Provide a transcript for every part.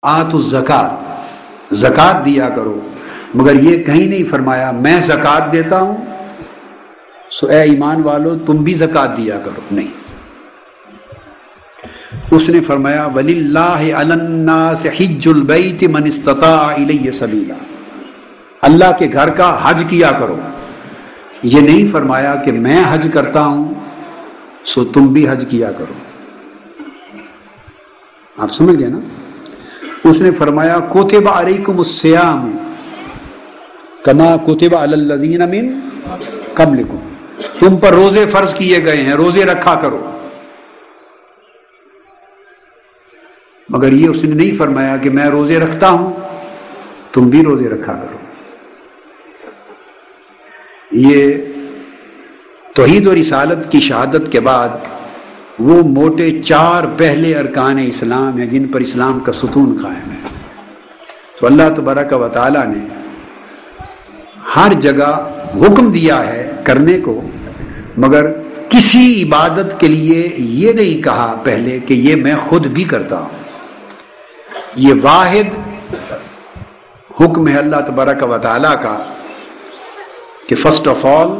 آتوا الزکات، زکات دیا کرو، مگر یہ کہیں نہیں فرمایا میں زکات دیتا ہوں سو اے ایمان والو تم بھی زکات دیا کرو، نہیں، اس نے فرمایا وَلِلَّهِ عَلَى النَّاسِ حِجُّ الْبَيْتِ مَنِ اسْتَطَاعَ إِلَيْهِ سَبِيلًا، اللہ کے گھر کا حج کیا کرو، یہ نہیں فرمایا کہ میں حج کرتا ہوں سو تم بھی حج کیا کرو، آپ سمجھ گئے نا؟ اس نے فرمایا کتب علیکم الصیام کما کتب علی الذین من قبلکم، تم پر روزے فرض کیے گئے ہیں، روزے رکھا کرو، مگر یہ اس نے نہیں فرمایا کہ میں روزے رکھتا ہوں تم بھی روزے رکھا کرو۔ یہ توحید و رسالت کی شہادت کے بعد وہ موٹے 4 پہلے ارکان اسلام ہیں جن پر اسلام کا ستون قائم ہے۔ تو اللہ تبارک و تعالی نے ہر جگہ حکم دیا ہے کرنے کو، مگر کسی عبادت کے لیے یہ نہیں کہا پہلے کہ یہ میں خود بھی کرتا ہوں، یہ واحد حکم ہے اللہ تبارک و تعالی کا کہ first of all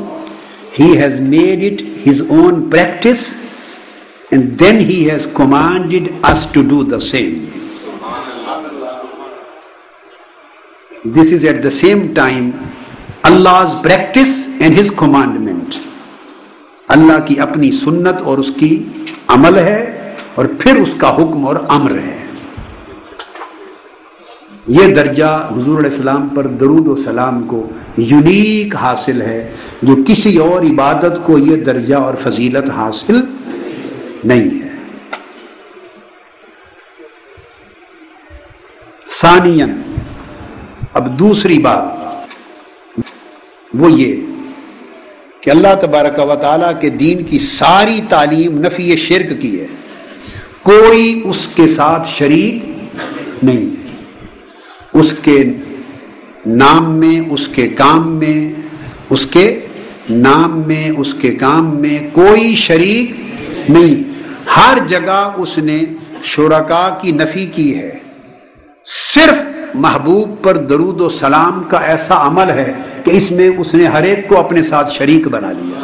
he has made it his own practice and then he has commanded us to do the same. This is at the same time Allah's practice and his commandment. اللہ کی اپنی سنت اور اس کی عمل ہے اور پھر اس کا حکم اور امر ہے۔ یہ درجہ حضور علیہ السلام پر درود و سلام کو یونیک حاصل ہے، جو کسی اور عبادت کو یہ درجہ اور فضیلت حاصل نہیں ہے۔ ثانیاً، اب دوسری بات وہ یہ کہ اللہ تبارک و تعالیٰ کے دین کی ساری تعلیم نفی شرک کی ہے، کوئی اس کے ساتھ شریک نہیں، اس کے نام میں، اس کے کام میں، اس کے نام میں، اس کے کام میں کوئی شریک نہیں، ہر جگہ اس نے شرکاء کی نفی کی ہے، صرف محبوب پر درود و سلام کا ایسا عمل ہے کہ اس میں اس نے ہر ایک کو اپنے ساتھ شریک بنا لیا،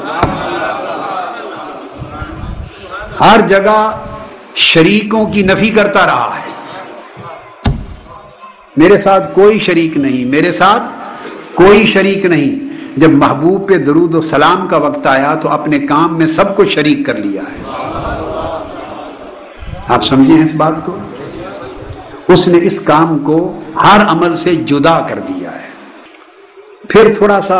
ہر جگہ شریکوں کی نفی کرتا رہا ہے، میرے ساتھ کوئی شریک نہیں، میرے ساتھ کوئی شریک نہیں۔ جب محبوب پہ درود و سلام کا وقت آیا تو اپنے کام میں سب کو شریک کر لیا ہے۔ آپ سمجھیں اس بات کو؟ اس نے اس کام کو ہر عمل سے جدا کر دیا ہے۔ پھر تھوڑا سا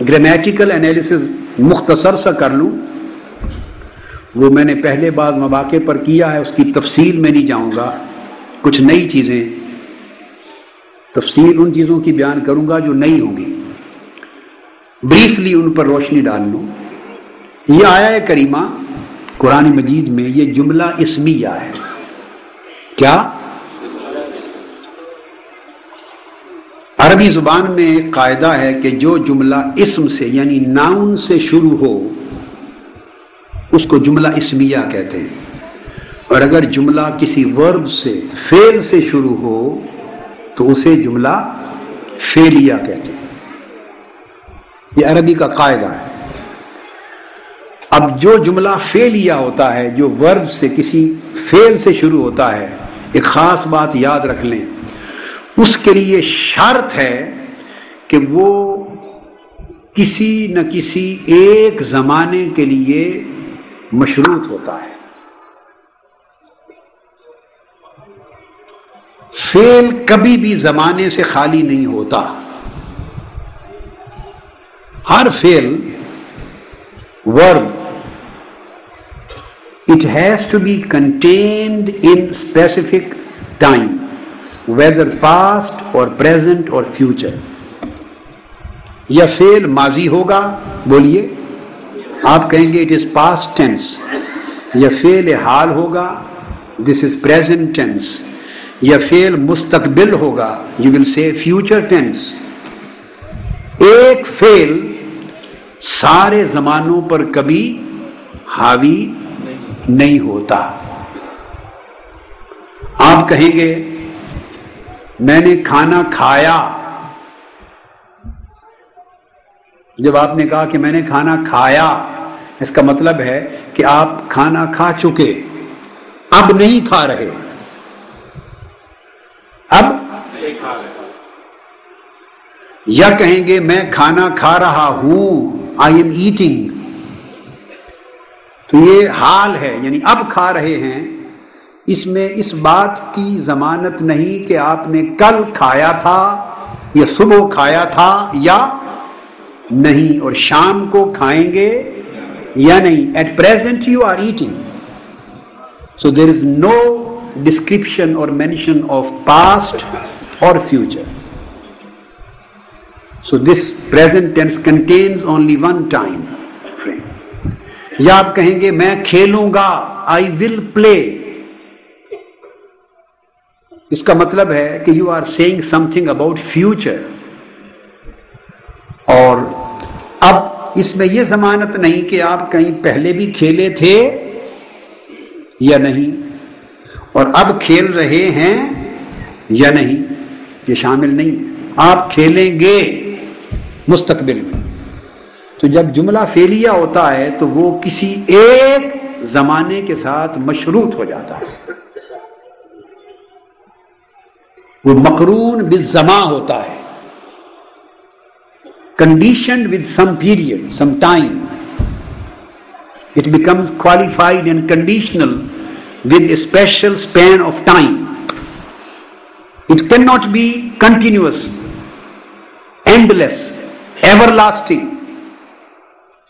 گرامیٹیکل انالیسز مختصر سا کر لوں، وہ میں نے پہلے بعض مواقع پر کیا ہے، اس کی تفصیل میں نہیں جاؤں گا، کچھ نئی چیزیں، تفصیل ان چیزوں کی بیان کروں گا جو نئی ہوں گی، بریفلی ان پر روشنی ڈال لوں۔ یہ آیہ کریمہ قرآن مجید میں یہ جملہ اسمیہ ہے، کیا؟ عربی زبان میں ایک قاعدہ ہے کہ جو جملہ اسم سے یعنی ناؤن سے شروع ہو اس کو جملہ اسمیہ کہتے ہیں، اور اگر جملہ کسی ورب سے فعل سے شروع ہو تو اسے جملہ فعلیہ کہتے ہیں، یہ عربی کا قاعدہ ہے۔ اب جو جملہ فعلیہ ہوتا ہے، جو ورب سے کسی فعل سے شروع ہوتا ہے، ایک خاص بات یاد رکھ لیں، اس کے لیے شرط ہے کہ وہ کسی نہ کسی ایک زمانے کے لیے مشروط ہوتا ہے۔ فعل کبھی بھی زمانے سے خالی نہیں ہوتا، ہر فعل verb it has to be contained in specific time, whether past or present or future. یا فعل ماضی ہوگا، بولیے، آپ کہیں گے it is past tense، یا فعل حال ہوگا this is present tense، یا فعل مستقبل ہوگا you will say future tense۔ ایک فعل سارے زمانوں پر کبھی حاوی نہیں ہوتا۔ آپ کہیں گے میں نے کھانا کھایا. جب آپ نے کہا کہ میں نے کھانا کھایا، اس کا مطلب ہے کہ آپ کھانا کھا چکے، اب نہیں کھا رہے. اب یا کہیں گے میں کھانا کھا رہا ہوں، آئی ایم ایٹنگ، تو یہ حال ہے، یعنی اب کھا رہے ہیں. اس میں اس بات کی ضمانت نہیں کہ آپ نے کل کھایا تھا یا صبح کھایا تھا یا نہیں، اور شام کو کھائیں گے یا نہیں. At present you are eating, so there is no description or mention of past or future. So this present tense contains only one time frame. یا آپ کہیں گے میں کھیلوں گا، I will play. اس کا مطلب ہے کہ you are saying something about future. اور اب اس میں یہ ضمانت نہیں کہ آپ کہیں پہلے بھی کھیلے تھے یا نہیں، اور اب کھیل رہے ہیں یا نہیں، یہ شامل نہیں. آپ کھیلیں گے مستقبل میں. تو جب جملہ فعلیہ ہوتا ہے تو وہ کسی ایک زمانے کے ساتھ مشروط ہو جاتا ہے، وہ مقرون بالزمان ہوتا ہے، conditioned with some period, some time. It becomes qualified and conditional with a special span of time. It cannot be continuous, endless, everlasting.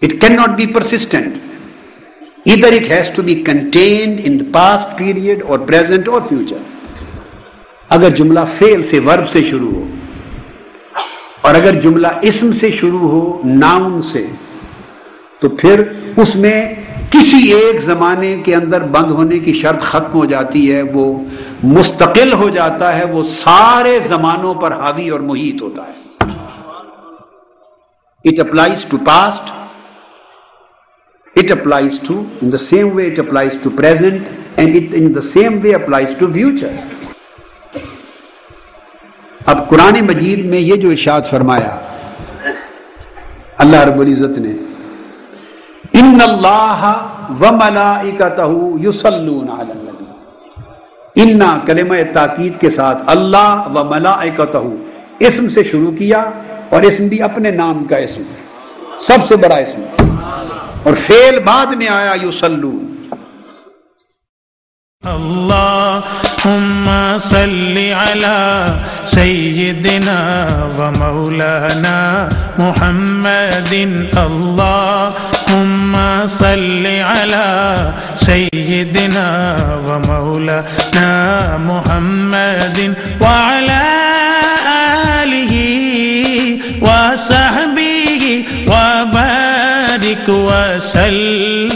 It cannot be persistent. Either it has to be contained in the past period or present or future. اگر جملہ فعل سے، ورب سے شروع ہو، اور اگر جملہ اسم سے شروع ہو، ناؤن سے، تو پھر اس میں کسی ایک زمانے کے اندر بند ہونے کی شرط ختم ہو جاتی ہے، وہ مستقل ہو جاتا ہے، وہ سارے زمانوں پر حاوی اور محیط ہوتا ہے. It applies to past, it applies to, in the same way it applies to present, and it in the same way applies to future. اب قرآن مجید میں یہ جو ارشاد فرمایا اللہ رب العزت نے، ان اللہ وملائکتہ یصلون علی النبی، انا کلمہ تاکید کے ساتھ اللہ و ملائکتہ اسم سے شروع کیا، اور اسم بھی اپنے نام کا اسم، سب سے بڑا اسم، اور فعل بعد میں آیا یصلون. اللہم صلی علی سیدنا و مولانا محمد. اللہم صلی علی سیدنا و مولانا محمد وعلی آلہ وصحبہ وبارک وسلم.